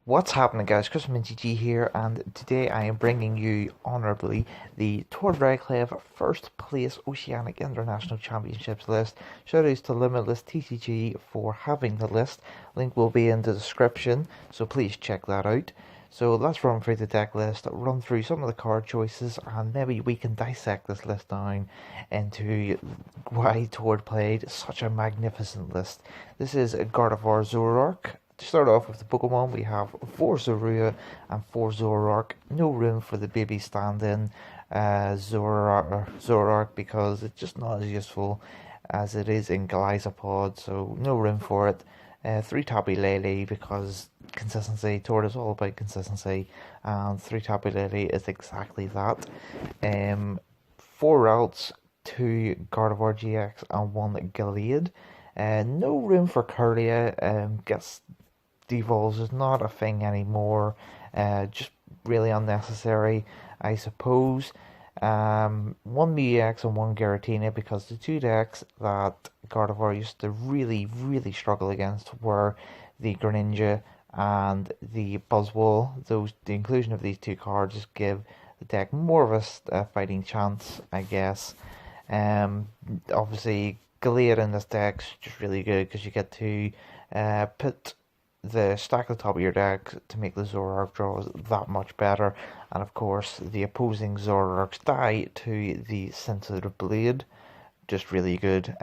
What's happening, guys? Chris from GG here, and today I am bringing you honourably the Tour of Reklev first place Oceanic International Championships list. Shoutouts to Limitless TCG for having the list. Link will be in the description, so please check that out. So let's run through the deck list, run through some of the card choices, and maybe we can dissect this list down into why Tour played such a magnificent list. This is Gardvoir Zoroark. To start off with the Pokemon, we have 4 Zorua and 4 Zoroark. No room for the baby stand-in Zoroark because it's just not as useful as it is in Galizapod, so no room for it. 3 Tapu Lele because consistency. Tord is all about consistency, and 3 Tapu Lele is exactly that. 4 routes, 2 Gardvoir GX and 1 Gallade. No room for Kirlia. Gets devolves is not a thing anymore. Just really unnecessary, I suppose. 1 Mew-EX and 1 Giratina because the 2 decks that Gardvoir used to really struggle against were the Greninja and the Buzzwole. The inclusion of these 2 cards just give the deck more of a fighting chance, I guess. Obviously, Gallade in this deck's just really good because you get to put the stack at the top of your deck to make the Zoroark draws that much better, and of course the opposing Zoroarks die to the sensitive blade, just really good.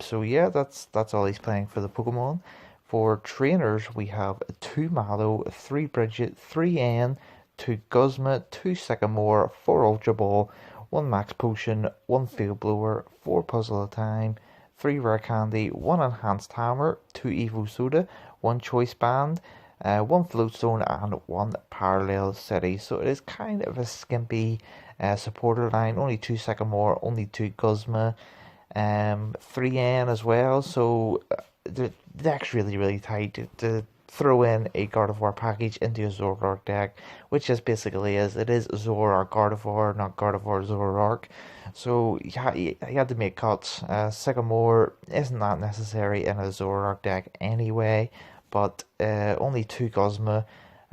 So yeah, that's all he's playing for the Pokemon. For trainers, we have 2 Mallow, 3 Bridget, 3 N, 2 Guzma, 2 Sycamore, 4 Ultra Ball, 1 Max Potion, 1 Field Blower, 4 Puzzle of Time, 3 Rare Candy, 1 Enhanced Hammer, 2 Evo Soda, 1 Choice Band, 1 Floatstone, and 1 Parallel City. So it is kind of a skimpy supporter line. Only 2 Sycamore, only 2 Guzma, 3 N as well. So the deck's really tight to throw in a Gardvoir package into a Zoroark deck, which just basically is, it is Zoroark Gardvoir, not Gardvoir Zoroark. So you had to make cuts. Sycamore isn't that necessary in a Zoroark deck anyway, but only 2 Guzma,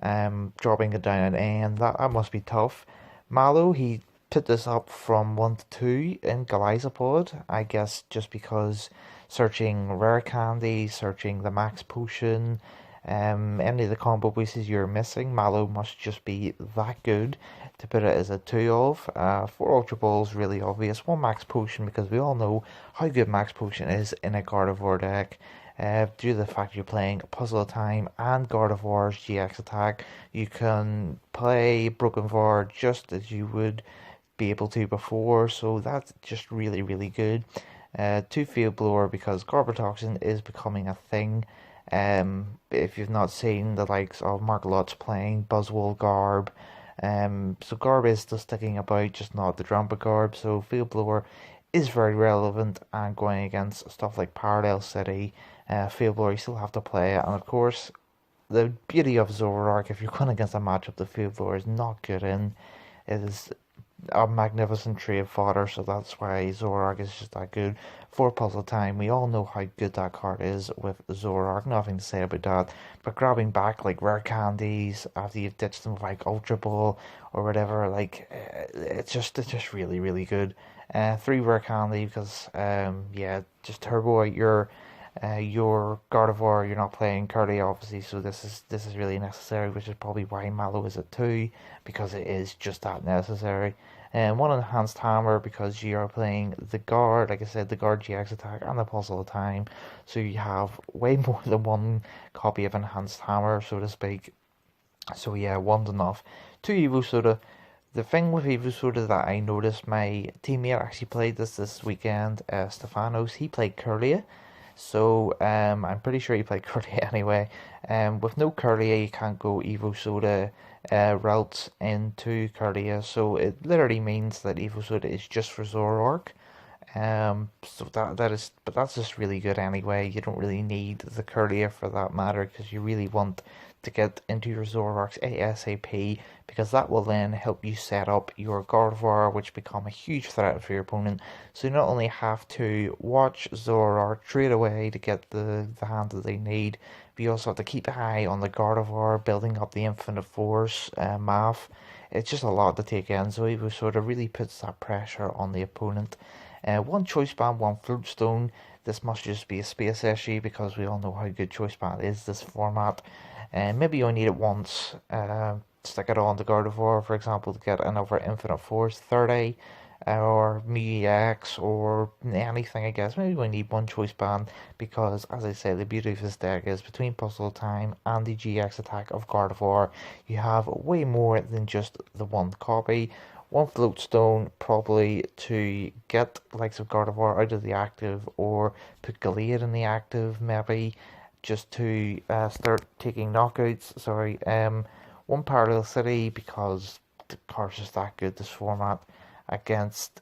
dropping it down an N, that must be tough. Mallow, he put this up from 1 to 2 in Galizapod, I guess just because searching Rare Candy, searching the Max Potion, any of the combo pieces you're missing, Mallow must just be that good to put it as a 2 of. 4 Ultra Balls, really obvious. 1 Max Potion, because we all know how good Max Potion is in a Gardevoir deck. Due to the fact you're playing Puzzle of Time and Gardevoir's GX attack, you can play Broken Var just as you would be able to before, so that's just really good. 2 Field Blower because Garbotoxin is becoming a thing. If you've not seen the likes of Mark Lutz playing Buzzwole Garb, so Garb is still sticking about, just not the Drampa Garb, so Field Blower is very relevant, and going against stuff like Parallel City, Field Blower, you still have to play it. And of course, the beauty of Zoroark, if you're going against a matchup the Field Blower is not good in, is a magnificent trade fodder, so that's why Zoroark is just that good. For Puzzle Time, we all know how good that card is with Zoroark, nothing to say about that, but grabbing back like Rare Candies after you've ditched them with like Ultra Ball or whatever, like it's just really good. 3 Rare Candy because yeah, just turbo out your Gardevoir. You're not playing Curly obviously, so this is really necessary, which is probably why Mallow is at 2, because it is just that necessary. And 1 Enhanced Hammer because you are playing the Guard, like I said, the Guard GX attack and the Puzzle of Time, so you have way more than 1 copy of Enhanced Hammer, so to speak. So yeah, 1's enough. 2 Evo Soda. The thing with Evo Soda that I noticed, my teammate actually played this weekend, Stefanos, he played Curlia. So I'm pretty sure he played Curlia anyway. With no Curlia, you can't go Evo Soda routes into Curlia. So it literally means that Evo Soda is just for Zoroark. So but that's just really good anyway. You don't really need the Curlia for that matter, because you really want to get into your Zoroarks ASAP, because that will then help you set up your Gardvoir, which become a huge threat for your opponent. So you not only have to watch Zoroark trade away to get the hand that they need, but you also have to keep an eye on the Gardvoir, building up the Infinite Force math. It's just a lot to take in, so it sort of really puts that pressure on the opponent. One Choice Band, one Floatstone. This must just be a space issue because we all know how good Choice Band is this format. Maybe you only need it once. Stick it on the Gardevoir, for example, to get another Infinite Force 30, or MX, or anything, I guess. Maybe we need one Choice Band because, as I say, the beauty of this deck is between Puzzle Time and the GX attack of Gardevoir, you have way more than just the one copy. One Floatstone probably to get likes of Gardevoir out of the active, or put Gallade in the active, maybe just to start taking knockouts. Sorry, one Parallel City because the card's just that good this format against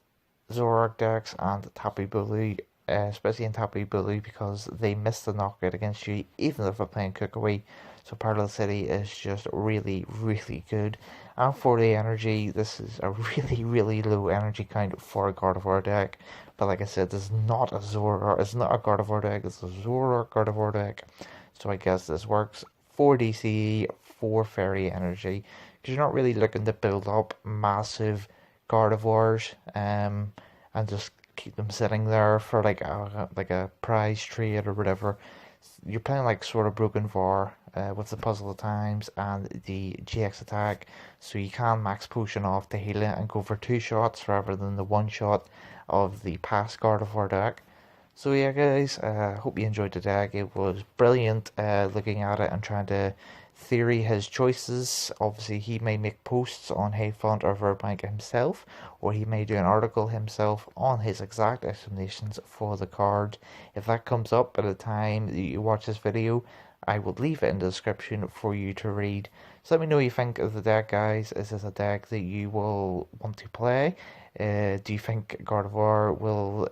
Zoroark decks, and Tapu Bulu, especially in Tapu Bulu because they miss the knockout against you even if they're playing Cookery. So Parallel City is just really, really good. And for the energy, this is a really, really low energy count for a Gardevoir deck. But like I said, this is not a Zoroark, it's not a Gardevoir deck, it's a Zoroark Gardevoir deck. So I guess this works for DCE, for Fairy Energy, because you're not really looking to build up massive Gardevoirs and just keep them sitting there for like a prize trade or whatever. You're playing like sort of Broken Var with the Puzzle of Times and the GX attack, so you can max potion off to heal it and go for 2 shots rather than the 1 shot of the past Gardevoir deck. So yeah, guys, hope you enjoyed the deck. It was brilliant looking at it and trying to theory his choices. Obviously, he may make posts on Hayfont or Verbank himself, or he may do an article himself on his exact explanations for the card. If that comes up by the time that you watch this video, I will leave it in the description for you to read. So let me know what you think of the deck, guys. Is this a deck that you will want to play? Do you think Gardevoir will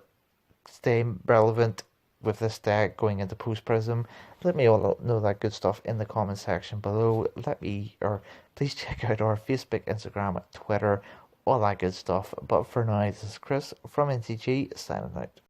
stay relevant with this deck going into Post Prism? Let me all know that good stuff in the comment section below. Please check out our Facebook, Instagram, Twitter, all that good stuff. But for now, this is Chris from NCG signing out.